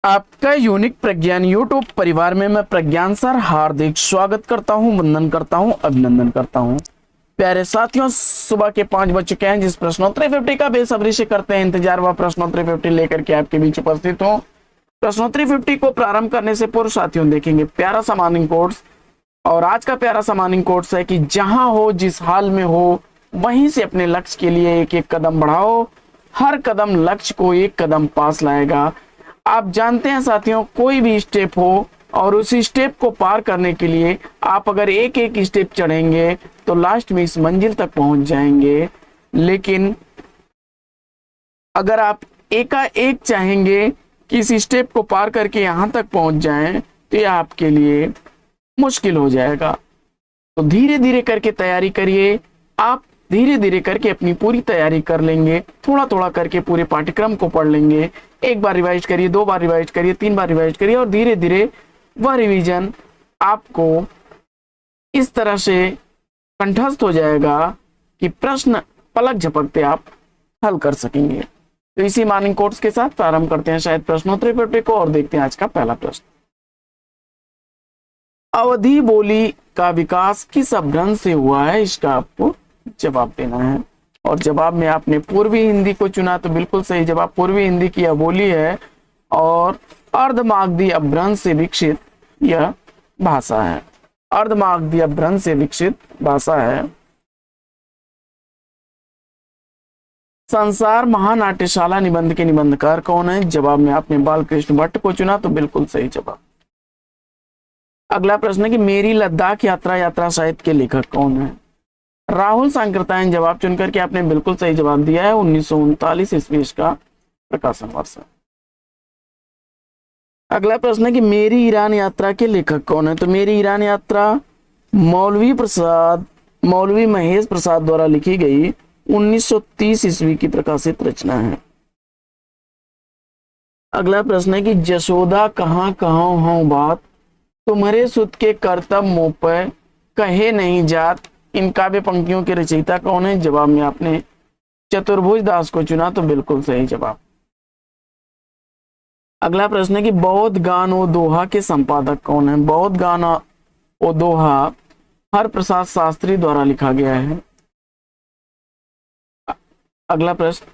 आपका यूनिक प्रज्ञान यूट्यूब परिवार में मैं प्रज्ञान सर हार्दिक स्वागत करता हूं, वंदन करता हूं, अभिनंदन करता हूं। प्यारे साथियों, सुबह के 5 बज चुके हैं। जिस प्रश्नोत्तरी 50 का बेसब्री से करते हैं इंतजार, वह प्रश्नोत्तरी 50 लेकर के आपके बीच उपस्थित हूं। प्रश्नोत्तरी 50 को प्रारंभ करने से पूर्व साथियों देखेंगे प्यारा सा मॉर्निंग कोर्स। और आज का प्यारा सा मॉर्निंग कोर्स है कि जहां हो, जिस हाल में हो, वहीं से अपने लक्ष्य के लिए एक एक कदम बढ़ाओ। हर कदम लक्ष्य को एक कदम पास लाएगा। आप जानते हैं साथियों, कोई भी स्टेप हो और उस स्टेप को पार करने के लिए आप अगर एक एक स्टेप चढ़ेंगे तो लास्ट में इस मंजिल तक पहुंच जाएंगे। लेकिन अगर आप एकाएक चाहेंगे कि इस स्टेप को पार करके यहां तक पहुंच जाएं तो यह आपके लिए मुश्किल हो जाएगा। तो धीरे धीरे करके तैयारी करिए। आप धीरे धीरे करके अपनी पूरी तैयारी कर लेंगे, थोड़ा थोड़ा करके पूरे पाठ्यक्रम को पढ़ लेंगे। एक बार रिवाइज करिए, 2 बार रिवाइज करिए, 3 बार रिवाइज करिए और धीरे धीरे वह रिवीजन आपको इस तरह से कंठस्थ हो जाएगा कि प्रश्न पलक झपकते आप हल कर सकेंगे। तो इसी मॉर्निंग कोर्स के साथ प्रारंभ करते हैं शायद प्रश्नोत्तरी पेपर को और देखते हैं आज का पहला प्रश्न। अवधी बोली का विकास किस अपभ्रंश से हुआ है, इसका आपको जवाब देना है। और जवाब में आपने पूर्वी हिंदी को चुना तो बिल्कुल सही जवाब। पूर्वी हिंदी की यह बोली है और अर्धमागधी अपभ्रंश से विकसित यह भाषा है। अर्धमागधी अपभ्रंश से विकसित भाषा है। संसार महानाट्यशाला निबंध के निबंधकार कौन है? जवाब में आपने बालकृष्ण भट्ट को चुना तो बिल्कुल सही जवाब। अगला प्रश्न है कि मेरी लद्दाख यात्रा साहित्य के लेखक कौन है? राहुल सांकृत्यायन। जवाब चुनकर के आपने बिल्कुल सही जवाब दिया है। 1939 ईस्वी इसका प्रकाशन वर्ष है। अगला प्रश्न है कि मेरी ईरान यात्रा के लेखक कौन है? तो मेरी ईरान यात्रा मौलवी महेश प्रसाद द्वारा लिखी गई 1930 ईस्वी की प्रकाशित रचना है। अगला प्रश्न है कि जसोदा कहाँ कहाँ हूं बात, तुम्हारे सुत के कर्तव्य मुँह पर कहे नहीं जात, इन काव्य पंक्तियों के रचयिता कौन है? जवाब में आपने चतुर्भुज दास को चुना तो बिल्कुल सही जवाब। अगला प्रश्न है कि बौद्ध गान ओ दोहा के संपादक कौन है? बौद्ध गान ओ दोहा हर प्रसाद शास्त्री द्वारा लिखा गया है। अगला प्रश्न,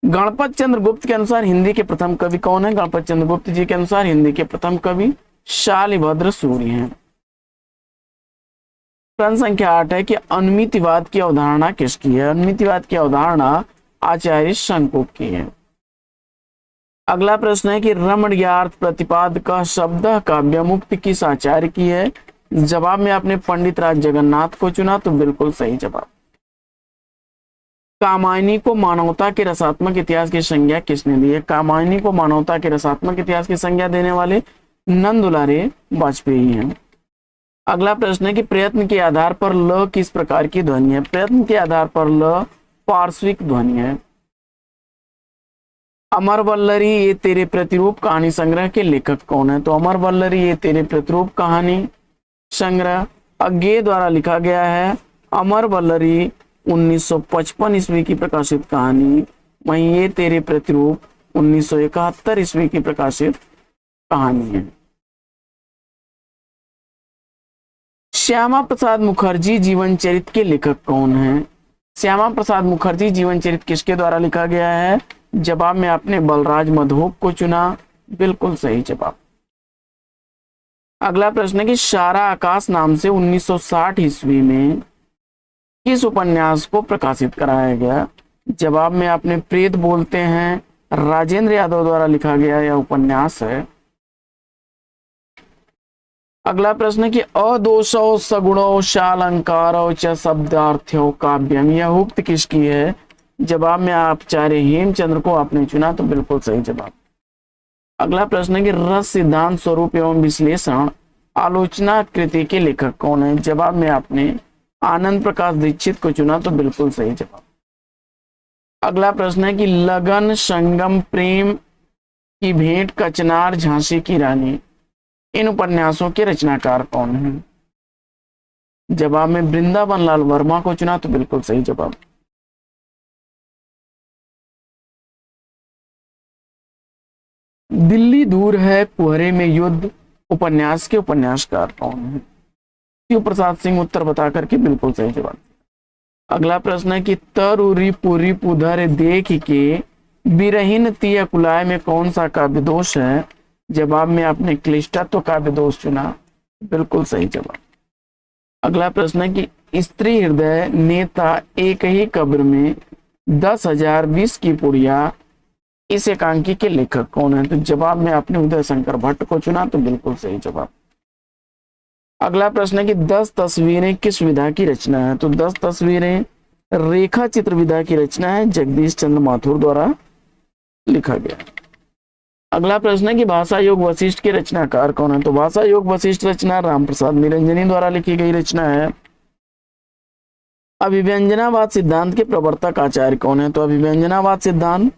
गणपत चंद्र गुप्त के अनुसार हिंदी के प्रथम कवि कौन है? गणपत चंद्र गुप्त जी के अनुसार हिंदी के प्रथम कवि शालिभद्र सूर्य हैं। प्रश्न संख्या 8 है कि अनुमितिवाद की अवधारणा किसकी है? अनुमितिवाद की अवधारणा आचार्य शंकुक की है। अगला प्रश्न है कि रमणीयार्थ प्रतिपाद का शब्द काव्य मुक्ति किस आचार्य की है? जवाब में आपने पंडित राज जगन्नाथ को चुना तो बिल्कुल सही जवाब। कामायनी को मानवता के रसात्मक इतिहास की संज्ञा किसने दी है? कामायनी को मानवता के रसात्मक इतिहास की संज्ञा देने वाले नंद दुलारे वाजपेयी हैं। अगला प्रश्न है कि प्रयत्न के आधार पर ल किस प्रकार की ध्वनि है? प्रयत्न के आधार पर ल पार्श्विक ध्वनि है। अमर वल्लरी ये तेरे प्रतिरूप कहानी संग्रह के लेखक कौन है? तो अमर वल्लरी ये तेरे प्रतिरूप कहानी संग्रह अज्ञेय द्वारा लिखा गया है। अमर वल्लरी 1955 ईस्वी की प्रकाशित कहानी, वहीं ये तेरे प्रतिरूप 1971 ईस्वी की प्रकाशित कहानी है। श्यामा प्रसाद मुखर्जी जीवन चरित्र के लेखक कौन है? श्यामा प्रसाद मुखर्जी जीवन चरित्र किसके द्वारा लिखा गया है? जवाब में आपने बलराज मधोक को चुना, बिल्कुल सही जवाब। अगला प्रश्न है कि सारा आकाश नाम से 1960 ईस्वी में किस उपन्यास को प्रकाशित कराया गया? जवाब में आपने प्रेत बोलते हैं राजेंद्र यादव द्वारा लिखा गया यह उपन्यास है। अगला प्रश्न है कि अदोषो सगुणो शालंकारो च शब्दार्थ्यो काव्यम, यह उक्त किसकी है? जवाब में आप आचार्य हेमचंद्र को आपने चुना तो बिल्कुल सही जवाब। अगला प्रश्न है कि रस सिद्धांत स्वरूप एवं विश्लेषण आलोचना कृति के लेखक कौन है? जवाब में आपने आनंद प्रकाश दीक्षित को चुना तो बिल्कुल सही जवाब। अगला प्रश्न है कि लगन, संगम, प्रेम की भेंट, कचनार, झांसी की रानी, इन उपन्यासों के रचनाकार कौन है? जवाब में वृंदावन लाल वर्मा को चुना तो बिल्कुल सही जवाब। दिल्ली दूर है कुहरे में युद्ध उपन्यास के उपन्यासकार कौन है? शिव प्रसाद सिंह उत्तर बता करके बिल्कुल सही जवाब। अगला प्रश्न है कि तरुरी पूरी पुधर देख के बिरहीन तिय कुलाय में कौन सा काव्य दोष है? जवाब में आपने क्लिष्टत्व काव्य दोष चुना, बिल्कुल सही जवाब। अगला प्रश्न है कि स्त्री हृदय नेता एक ही कब्र में 10,000 विष की पुड़िया, इस एकांकी के लेखक कौन है? तो जवाब में आपने उदय शंकर भट्ट को चुना, तो बिल्कुल सही जवाब। अगला प्रश्न है कि 10 तस्वीरें किस विधा की रचना है? तो 10 तस्वीरें रेखा चित्र विधा की रचना है, जगदीश चंद्र माथुर द्वारा लिखा गया। अगला प्रश्न है कि भाषा योग वशिष्ठ के रचनाकार कौन है? तो भाषा योग वशिष्ठ रचना राम प्रसाद निरंजनी द्वारा लिखी गई रचना है। अभिव्यंजनावाद सिद्धांत के प्रवर्तक आचार्य कौन है? तो अभिव्यंजनावाद सिद्धांत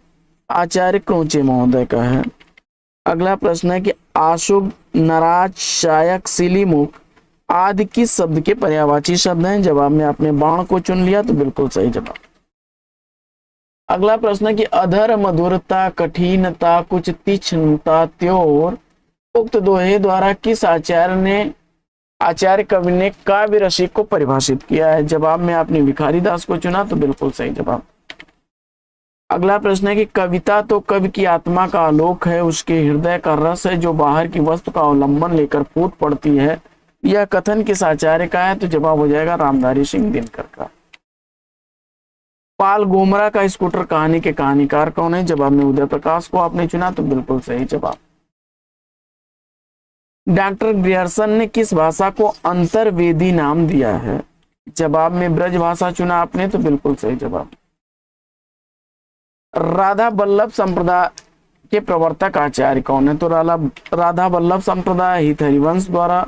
आचार्य क्रोचे महोदय का है। अगला प्रश्न है कि आशुभ, नराज, शायक, सिलीमुख आदि किस शब्द के पर्यायवाची शब्द हैं? जवाब में आपने बाण को चुन लिया, तो बिल्कुल सही जवाब। अगला प्रश्न है कि अधर, मधुरता, कठिनता, कुछ तीक्ष्णता, त्योर उक्त दोहे द्वारा किस आचार्य कवि ने काव्य रसिक को परिभाषित किया है? जवाब में आपने भिखारी दास को चुना, तो बिल्कुल सही जवाब। अगला प्रश्न है कि कविता तो कवि की आत्मा का आलोक है, उसके हृदय का रस है जो बाहर की वस्तु का अवलंबन लेकर फूट पड़ती है, यह कथन किस आचार्य का है? तो जवाब हो जाएगा रामधारी सिंह दिनकर का। पाल गोमरा का स्कूटर कहानी के कहानीकार कौन है? जवाब में उदय प्रकाश को आपने चुना, तो बिल्कुल सही जवाब। डॉक्टर ग्रियर्सन ने किस भाषा को अंतर्वेदी नाम दिया है? जवाब में ब्रज भाषा चुना आपने, तो बिल्कुल सही जवाब। राधा वल्लभ संप्रदाय के प्रवर्तक आचार्य कौन है? तो राधा वल्लभ संप्रदाय हित हरिवंश द्वारा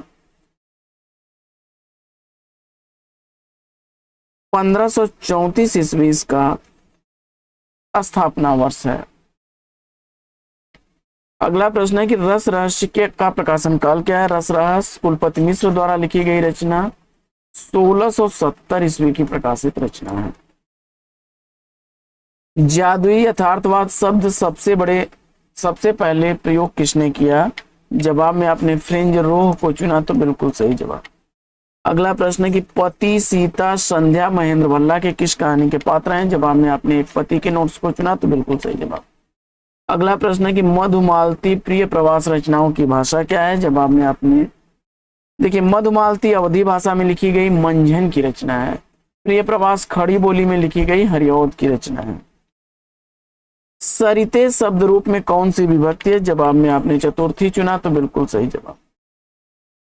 1534 ईस्वी का स्थापना वर्ष है। अगला प्रश्न है कि रस रहस्य के का प्रकाशन काल क्या है? रस रहस्य कुलपति मिश्र द्वारा लिखी गई रचना 1670 ईस्वी की प्रकाशित रचना है। जादुई यथार्थवाद शब्द सबसे पहले प्रयोग किसने किया? जवाब में आपने फ्रेंज रोह को चुना, तो बिल्कुल सही जवाब। अगला प्रश्न है कि पति, सीता, संध्या महेंद्र भल्ला के किस कहानी के पात्र हैं? जवाब में आपने पति के नोट्स को चुना, तो बिल्कुल सही जवाब। अगला प्रश्न है कि मधुमालती प्रिय प्रवास रचनाओं की भाषा क्या है? जवाब में आपने देखिए मधुमालती अवधी भाषा में लिखी गई मंझन की रचना है। प्रिय प्रवास खड़ी बोली में लिखी गई हरिऔध की रचना है। सरिते शब्द रूप में कौन सी विभक्ति है? जवाब में आपने चतुर्थी चुना, तो बिल्कुल सही जवाब।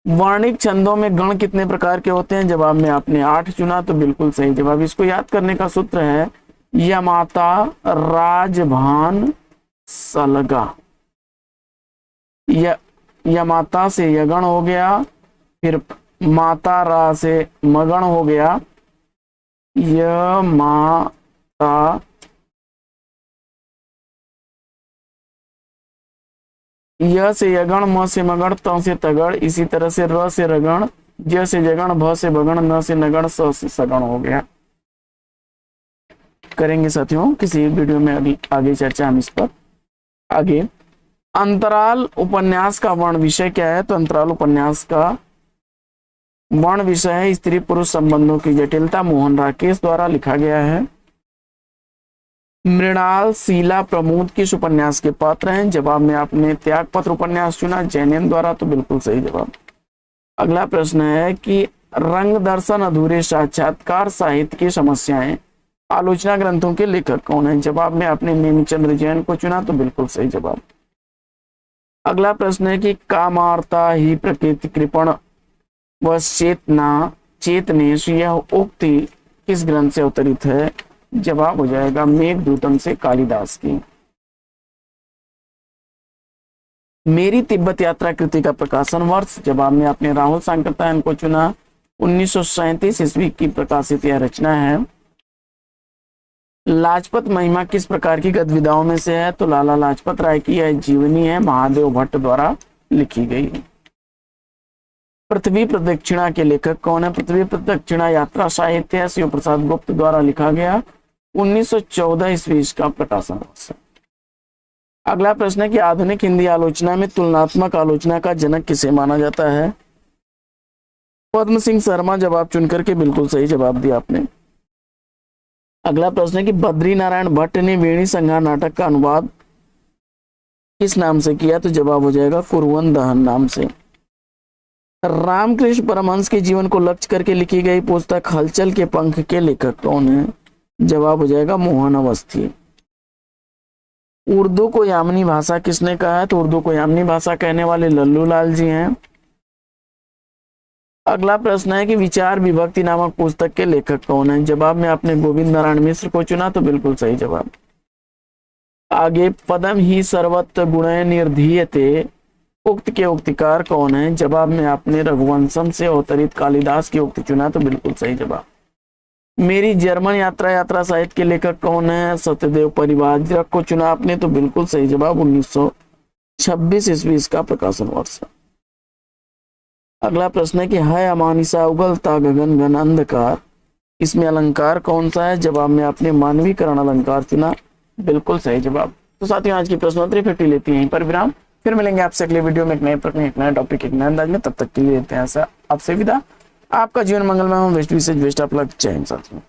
वर्णिक छंदों में गण कितने प्रकार के होते हैं? जवाब में आपने 8 चुना, तो बिल्कुल सही जवाब। इसको याद करने का सूत्र है यमाता, राजभान, सलगा। यमाता से यगण हो गया, फिर माता रा से मगण हो गया, यमाता, य से यगण, म से मगण, त से तगड़, इसी तरह से र से रगण, ज से जगण, भ से बगण, न से नगण, स से सगण हो गया। करेंगे साथियों किसी वीडियो में अभी आगे चर्चा हम इस पर। आगे अंतराल उपन्यास का वर्ण विषय क्या है? तो अंतराल उपन्यास का वर्ण विषय है स्त्री पुरुष संबंधों की जटिलता, मोहन राकेश द्वारा लिखा गया है। मृणाल, शीला, प्रमोद किस उपन्यास के पात्र हैं? जवाब में आपने त्यागपत्र उपन्यास चुना जैनेन द्वारा, तो बिल्कुल सही जवाब। अगला प्रश्न है कि रंग दर्शन अधूरे साक्षात्कार साहित्य की समस्याएं आलोचना ग्रंथों के लेखक कौन है? जवाब में आपने नेमिचंद्र जैन को चुना, तो बिल्कुल सही जवाब। अगला प्रश्न है कि कामार्ता ही प्रकृति कृपण व चेतनेश, यह उक्ति किस ग्रंथ से अवतरित है? जवाब हो जाएगा मेघदूतम से कालिदास की। मेरी तिब्बत यात्रा कृति का प्रकाशन वर्ष? जवाब में आपने राहुल सांकृत्यायन को चुना, 1937 ईस्वी की प्रकाशित यह रचना है। लाजपत महिमा किस प्रकार की गद्य में से है? तो लाला लाजपत राय की यह जीवनी है, महादेव भट्ट द्वारा लिखी गई। पृथ्वी प्रदक्षिणा के लेखक कौन है? पृथ्वी प्रदक्षिणा यात्रा साहित्य है, शिव प्रसाद गुप्त द्वारा लिखा गया, 1914 ईस्वी का प्रकाशन वर्ष। अगला प्रश्न है कि आधुनिक हिंदी आलोचना में तुलनात्मक आलोचना का जनक किसे माना जाता है? पद्म सिंह शर्मा। जवाब चुनकर के बिल्कुल सही जवाब दिया आपने। अगला प्रश्न है कि बद्री नारायण भट्ट ने वेणी संहार नाटक का अनुवाद किस नाम से किया? तो जवाब हो जाएगा कुरवन दहन नाम से। रामकृष्ण परमहंस के जीवन को लक्ष्य करके लिखी गई पुस्तक हलचल के पंख के लेखक कौन है? जवाब हो जाएगा मोहन अवस्थी। उर्दू को यामनी भाषा किसने कहा है? तो उर्दू को यामनी भाषा कहने वाले लल्लू लाल जी हैं। अगला प्रश्न है कि विचार विभक्ति नामक पुस्तक के लेखक कौन है? जवाब में आपने गोविंद नारायण मिश्र को चुना, तो बिल्कुल सही जवाब। आगे पदम ही सर्वत्र गुणय निर्धीयते उक्त के उक्तिकार कौन है? जवाब में आपने रघुवंशम से अवतरित कालिदास की उक्ति चुना, तो बिल्कुल सही जवाब। मेरी जर्मन यात्रा साहित्य के लेखक कौन है? सत्यदेव परिव्राजक को चुना आपने, तो बिल्कुल सही जवाब। 1926 ईस्वी इसका प्रकाशन वर्ष। अगला प्रश्न है कि है अमानिसा उगलता गगन घन अंधकार, इसमें अलंकार कौन सा है? जवाब में आपने मानवीकरण अलंकार चुना, बिल्कुल सही जवाब। तो साथियों आज की प्रश्नोत्तरी 50 लेती है यहीं पर विराम। फिर मिलेंगे आपसे अगले वीडियो में एक नए प्रश्न, एक नया टॉपिक, एक नए अंदाज में। तब तक के लिए लेते हैं आपसे विदा। आपका जीवन मंगलमय हो। बेस्ट विशेष बेस्ट ऑफ लक। जय हिंद साथियों।